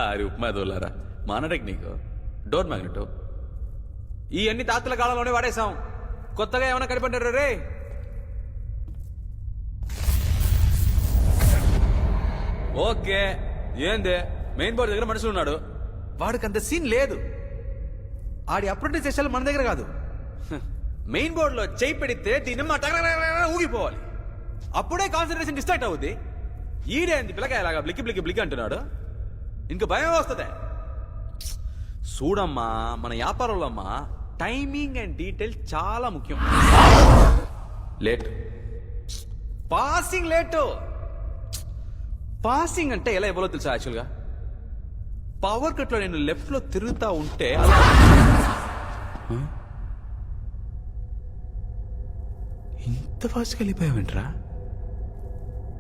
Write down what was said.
ఆరి ఉప్మా దోలారా మన technique door magnet ఈ అన్ని తాతల కాలంలోనే వాడేశాం. కొత్తగా ఏమైనా కనిపెట్టారు రే? ఓకే ఏందే మెయిన్ బోర్డు దగ్గర మనుషులు ఉన్నాడు, వాడికి అంత సీన్ లేదు. ఆడి అప్రెంటిస్ చేసేది మన దగ్గర కాదు. మెయిన్ బోర్డులో చేయి పెడితే దీని ఊగిపోవాలి, అప్పుడే కాన్సన్ట్రేషన్ డిస్ట్రాక్ట్ అవుద్ది. ఈడే అంది పిల్లకాయలాగా బ్లిక్కి బ్లిక్కి బ్లిక్ అంటున్నాడు, ఇంక భయం వస్తుంది. చూడమ్మా మన వ్యాపారంలో అమ్మా టైమింగ్ అండ్ డీటెయిల్ చాలా ముఖ్యం. Late passing late. పాసింగ్ అంటే ఎలా ఇవ్వాలో తెలుసా? యాక్చువల్గా పవర్ కట్ లో నేను లెఫ్ట్ లో తిరుగుతా ఉంటే ఇంత ఫాస్ట్గా వెళ్ళిపోయావేంట్రా?